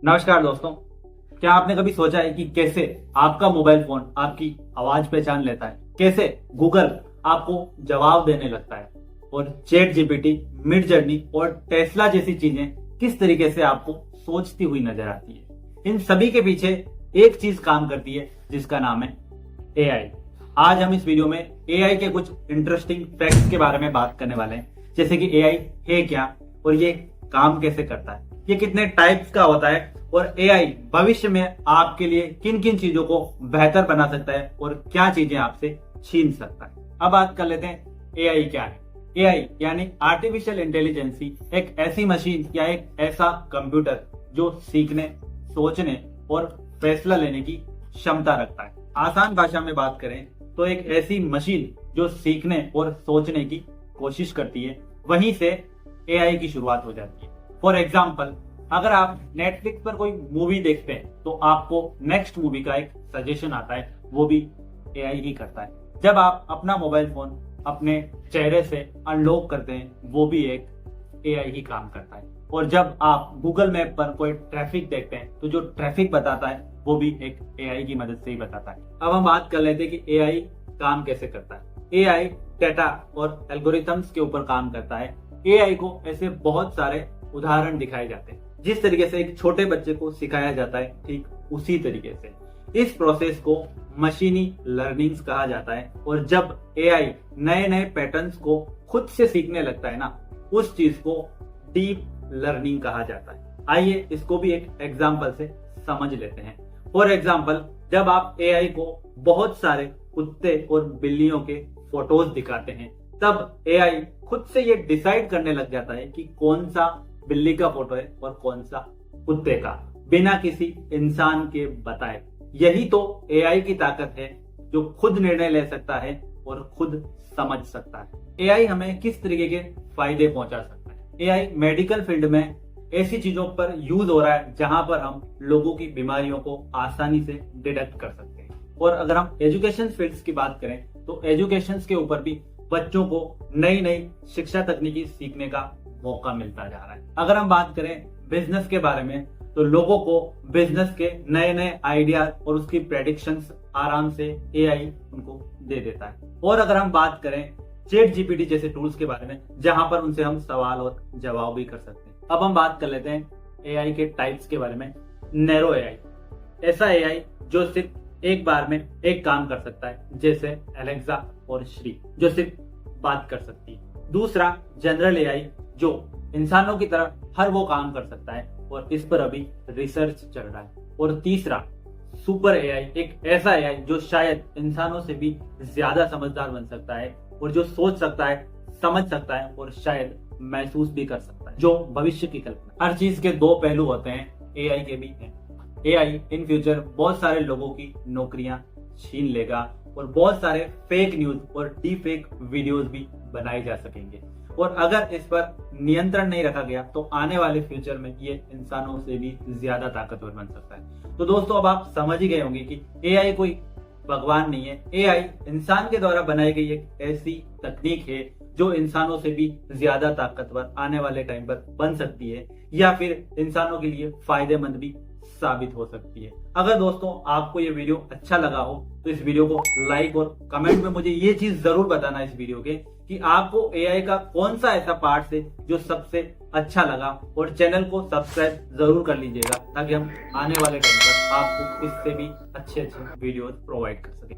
नमस्कार दोस्तों। क्या आपने कभी सोचा है कि कैसे आपका मोबाइल फोन आपकी आवाज पहचान लेता है, कैसे गूगल आपको जवाब देने लगता है और चैट जीपीटी, मिड जर्नी और टेस्ला जैसी चीजें किस तरीके से आपको सोचती हुई नजर आती है। इन सभी के पीछे एक चीज काम करती है जिसका नाम है एआई। आज हम इस वीडियो में एआई के कुछ इंटरेस्टिंग फैक्ट्स के बारे में बात करने वाले हैं, जैसे कि एआई है क्या और ये काम कैसे करता है, ये कितने टाइप्स का होता है और एआई भविष्य में आपके लिए किन किन चीजों को बेहतर बना सकता है और क्या चीजें आपसे छीन सकता है। अब बात कर लेते हैं एआई क्या है। एआई यानी आर्टिफिशियल इंटेलिजेंसी एक ऐसी मशीन या एक ऐसा कंप्यूटर जो सीखने, सोचने और फैसला लेने की क्षमता रखता है। आसान भाषा में बात करें तो एक ऐसी मशीन जो सीखने और सोचने की कोशिश करती है, वहीं से एआई की शुरुआत हो जाती है। फॉर एग्जाम्पल, अगर आप नेटफ्लिक्स पर कोई मूवी देखते हैं तो आपको नेक्स्ट मूवी का एक सजेशन आता है, वो भी एआई ही करता है। जब आप अपना मोबाइल फोन अपने चेहरे से अनलॉक करते हैं, वो भी एक एआई ही काम करता है। और जब आप गूगल मैप पर कोई ट्रैफिक देखते हैं तो जो ट्रैफिक बताता है वो भी एक एआई की मदद से ही बताता है। अब हम बात कर लेते हैं कि एआई काम कैसे करता है। एआई डेटा और एल्गोरिथम्स के ऊपर काम करता है। एआई को ऐसे बहुत सारे उदाहरण दिखाए जाते हैं। जिस तरीके से एक छोटे बच्चे को सिखाया जाता है, ठीक उसी तरीके से इस प्रोसेस को मशीनी लर्निंग कहा जाता है। और जब एआई नए नए पैटर्न्स को खुद से सीखने लगता है ना, उस चीज को डीप लर्निंग कहा जाता है। आइए इसको भी एक एग्जाम्पल से समझ लेते हैं। फॉर एग्जाम्पल, जब आप एआई को बहुत सारे कुत्ते और बिल्लियों के फोटोज दिखाते हैं, तब एआई खुद से ये डिसाइड करने लग जाता है कि कौन सा बिल्ली का फोटो है और कौन सा कुत्ते का, बिना किसी इंसान के बताए। यही तो एआई की ताकत है, जो खुद निर्णय ले सकता है और खुद समझ सकता है। एआई हमें किस तरीके के फायदे पहुंचा सकता है। एआई मेडिकल फील्ड में ऐसी चीजों पर यूज हो रहा है जहां पर हम लोगों की बीमारियों को आसानी से डिटेक्ट कर सकते हैं। और अगर हम एजुकेशन फील्ड्स की बात करें तो एजुकेशन के ऊपर भी बच्चों को नई नई शिक्षा तकनीकी सीखने का मौका मिलता जा रहा है। अगर हम बात करें बिजनेस के बारे में तो लोगों को बिजनेस के नए नए आइडिया और उसकी प्रेडिक्शंस आराम से एआई उनको दे देता है। और अगर हम बात करें चैट जीपीटी जैसे टूल्स के बारे में, जहां पर उनसे हम सवाल और जवाब भी कर सकते हैं। अब हम बात कर लेते हैं एआई के टाइप्स के बारे में। नैरो एआई, ऐसा एआई जो सिर्फ एक बार में एक काम कर सकता है, जैसे एलेक्सा और श्री जो सिर्फ बात कर सकती है। दूसरा जनरल एआई, जो इंसानों की तरह हर वो काम कर सकता है और इस पर अभी रिसर्च चल रहा है। और तीसरा सुपर एआई, एक ऐसा एआई जो शायद इंसानों से भी ज्यादा समझदार बन सकता है और जो सोच सकता है, समझ सकता है और शायद महसूस भी कर सकता है, जो भविष्य की कल्पना। हर चीज के दो पहलू होते हैं, एआई के भी हैं। एआई इन फ्यूचर बहुत सारे लोगों की नौकरियां छीन लेगा और बहुत सारे फेक न्यूज और डीप फेक वीडियोस भी बनाए जा सकेंगे। और अगर इस पर नियंत्रण नहीं रखा गया तो आने वाले फ्यूचर में ये इंसानों से भी ज्यादा ताकतवर बन सकता है। तो दोस्तों, अब आप समझ ही गए होंगे कि एआई कोई भगवान नहीं है। एआई इंसान के द्वारा बनाई गई एक ऐसी तकनीक है जो इंसानों से भी ज्यादा ताकतवर आने वाले टाइम पर बन सकती है, या फिर इंसानों के लिए फायदेमंद भी साबित हो सकती है। अगर दोस्तों आपको ये वीडियो अच्छा लगा हो तो इस वीडियो को लाइक और कमेंट में मुझे ये चीज जरूर बताना इस वीडियो के कि आपको एआई का कौन सा ऐसा पार्ट है जो सबसे अच्छा लगा, और चैनल को सब्सक्राइब जरूर कर लीजिएगा ताकि हम आने वाले टाइम पर आपको इससे भी अच्छे वीडियोस प्रोवाइड कर सकें।